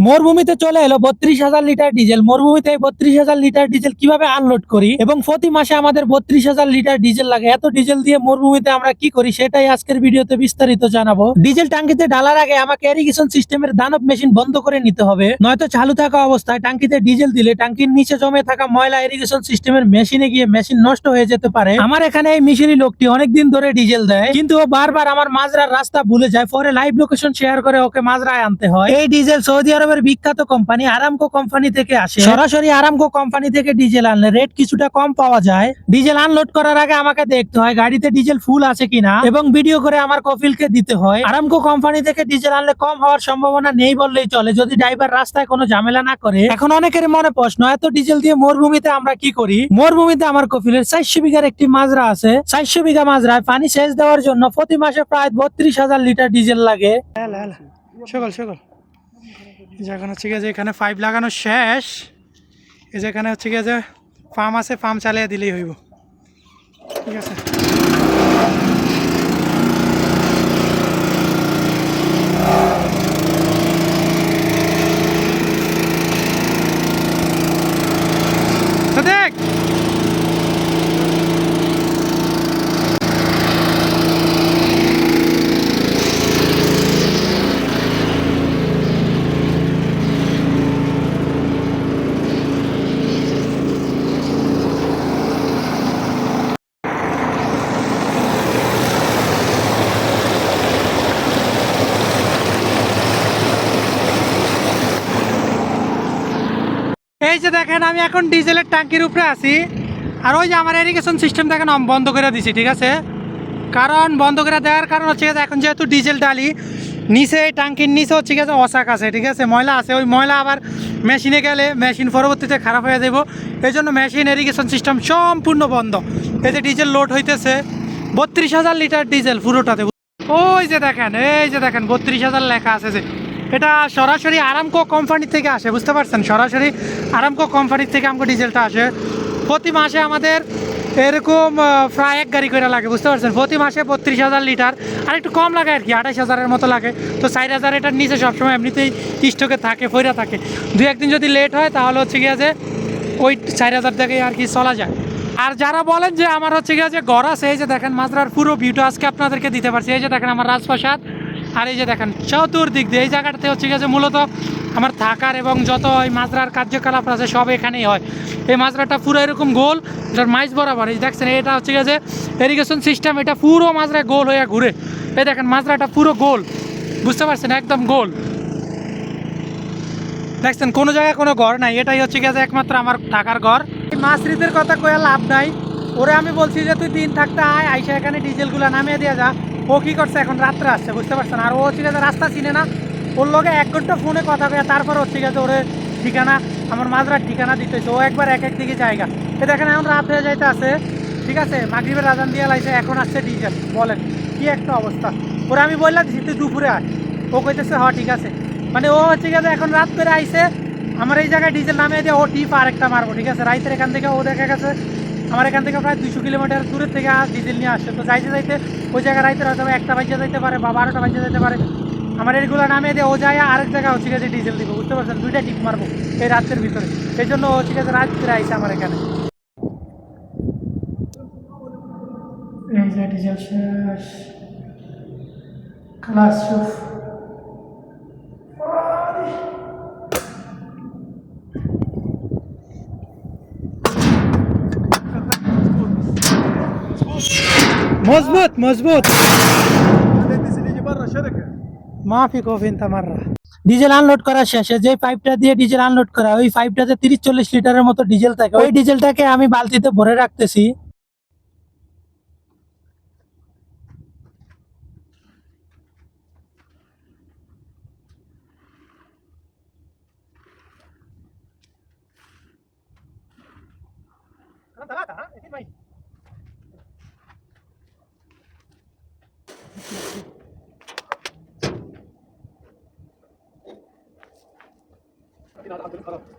মরুভূমিতে চলে এলো 32,000 লিটার ডিজেল। মরুভূমিতে 32,000 লিটার ডিজেল কিভাবে আনলোড করি এবং প্রতি মাসে আমাদের 32,000 লিটার ডিজেল লাগে। এত ডিজেল দিয়ে মরুভূমিতে আমরা কি করি সেটাই আজকের ভিডিওতে বিস্তারিত জানাবো। ডিজেল টাঙ্কিতে ঢালার আগে আমাকে ইরিগেশন সিস্টেমের দানব মেশিন বন্ধ করে নিতে হবে, নয়তো চালু থাকা অবস্থায় টাঙ্কিতে ডিজেল দিলে টাঙ্কির নিচে জমে থাকা ময়লা ইরিগেশন সিস্টেমের মেশিনে গিয়ে মেশিন নষ্ট হয়ে যেতে পারে। আমার এখানে এই মিশরি লোকটি অনেকদিন ধরে ডিজেল দেয়, কিন্তু ও বারবার আমার মাজরার রাস্তা ভুলে যায়। পরে লাইভ লোকেশন শেয়ার করে ওকে মাজরায় আনতে হয়। এই ডিজেল সৌদি আরবের বিখ্যাত কোম্পানি আরামকো কোম্পানি থেকে আসে। সরাসরি আরামকো কোম্পানি থেকে ডিজেল আনলে রেট কিছুটা কম পাওয়া যায়। ডিজেল আনলোড করার আগে আমাকে দেখতে হয় গাড়িতে ডিজেল ফুল আছে কিনা এবং ভিডিও করে আমার কফিলকে দিতে হয়। আরামকো কোম্পানি থেকে ডিজেল আনলে কম হওয়ার সম্ভাবনা নেই বললেই চলে, যদি ড্রাইভার রাস্তায় কোনো ঝামেলা না করে। এখন অনেকের মনে প্রশ্ন, এত ডিজেল দিয়ে মরুভূমিতে আমরা কি করি? মরুভূমিতে আমার কফিলের 400 বিঘার একটি মাজরা আছে। 400 বিঘা মাজরায় পানি সেচ দেওয়ার জন্য প্রতি মাসে প্রায় 32,000 লিটার ডিজেল লাগে। সকল সকল এখন হচ্ছে গিয়ে যে এখানে পাইপ লাগানো শেষ। এই যে এখানে হচ্ছে গিয়ে যে পাম্প আছে, পাম্প চালিয়ে দিলেই হইব। ঠিক আছে, তো দেখ এই যে দেখেন আমি এখন ডিজেলের ট্যাঙ্কির উপরে আছি, আর ওই যে আমার ইরিগেশন সিস্টেম দেখেন আমি বন্ধ করে দিছি। ঠিক আছে, কারণ বন্ধ করে দেওয়ার কারণ হচ্ছে এখন যেহেতু ডিজেল ডালি নিচে, এই ট্যাঙ্কির নিচে হচ্ছে গেছে অসাক আছে, ঠিক আছে, ময়লা আছে। ওই ময়লা আবার মেশিনে গেলে মেশিন পরবর্তীতে খারাপ হয়ে যাব। এই জন্য মেশিন ইরিগেশন সিস্টেম সম্পূর্ণ বন্ধ। এই যে ডিজেল লোড হইতেছে 32,000 লিটার ডিজেল পুরোটাতে। ওই যে দেখেন, এই যে দেখেন 32,000 লেখা আছে। যে এটা সরাসরি আরামকো কোম্পানি থেকে আসে, বুঝতে পারছেন? সরাসরি আরামকো কোম্পানি থেকে আমাকে ডিজেলটা আসে। প্রতি মাসে আমাদের এরকম প্রায় 1 গাড়ি করে লাগে, বুঝতে পারছেন? প্রতি মাসে 32,000 লিটার, আর একটু কম লাগে আর কি, 28,000-এর মতো লাগে। তো 4,000 এটার নিচে সবসময় এমনিতেই স্টকে থাকে, ফইরা থাকে। 2-1 দিন যদি লেট হয় তাহলে হচ্ছে গিয়ে যে ওই 4,000 থেকে আর কি চলা যায়। আর যারা বলেন যে আমার হচ্ছে গিয়ে যে ঘর আছে, এই যে দেখেন মাজরার পুরো ভিউটা আজকে আপনাদেরকে দিতে পারছি। এই যে দেখেন আমার রাজপ্রাসাদ, আর এই যে দেখেন চতুর্দিক দিয়ে এই জায়গাটাতে হচ্ছে গিয়ে যে মূলত আমার থাকার এবং যত ওই মাজরার কার্যকলাপ আছে সব এখানেই হয়। এই মাজরাটা পুরো এরকম গোল, যার মাইজ বরাবর। এই দেখছেন এটা হচ্ছে গিয়ে যে ইরিগেশন সিস্টেম, এটা পুরো মাজরা গোল হয়ে ঘুরে। এই দেখেন মাজরাটা পুরো গোল, বুঝতে পারছেন? একদম গোল। দেখছেন কোনো জায়গায় কোনো ঘর নাই, এটাই হচ্ছে গিয়ে যে একমাত্র আমার থাকার ঘর। এই মাছরিদের কথা কয়ে লাভ নাই। ওরে আমি বলছি যে তুই দিন থাকতে আয়, আইসা এখানে ডিজেলগুলো নামিয়ে দিয়ে যা। ও কী করছে, এখন রাত্রে আসছে, বুঝতে পারছেন? আর ও হচ্ছে গিয়ে রাস্তা চিনে না। ওর লগে 1 ঘন্টা ফোনে কথা কয়ে তারপর হচ্ছে গিয়ে ওরে ঠিকানা, আমার মাজরার ঠিকানা দিতেছে। ও একবার এক দিকে জায়গা। এ দেখেন এখন রাত হয়ে যাইতে আছে, ঠিক আছে, মাগরিবের আজান দিয়ে লাইছে, এখন আসছে ডিজেল। বলেন কি একটা অবস্থা। ওরা আমি বললাম দিছি তুই দুপুরে আয়, ও কইতেছে হ ঠিক আছে। মানে ও হচ্ছে গিয়ে এখন রাত করে আইসে আমার এই জায়গায় ডিজেল নামিয়ে দিয়ে ও টিপ আরেকটা মারবো। ঠিক আছে, রাইতের এখান থেকে ও দেখা গেছে আমার এখান থেকে প্রায় 200 কিলোমিটার দূরের থেকে ডিজেল নিয়ে আসছে। তো যাইতে যাইতে ওই জায়গায় রাইতের হয়তো 1টা বাজে যাইতে পারে বা 12টা বাজে যেতে পারে। আমার এইগুলো নামিয়ে দিয়ে ও যায় আরেক জায়গায় হচ্ছে গেছে ডিজেল দিব, বুঝতে পারছেন? 2টা টিপ মারবো এই রাতের ভিতরে। এই জন্য হচ্ছে গেছে রাত করে আইসে আমার এখানে। এই যে ডিজেল শেষ, ক্লাস مظبوط مظبوط ما في كوف انت مره। ডিজেল আনলোড করা শেষে যে পাইপটা দিয়ে ডিজেল আনলোড করা, ওই পাইপটাতে 30-40 লিটারের মতো ডিজেল থাকে। ওই ডিজেলটাকে আমি বালতিতে ভরে রাখতেছি। خلاص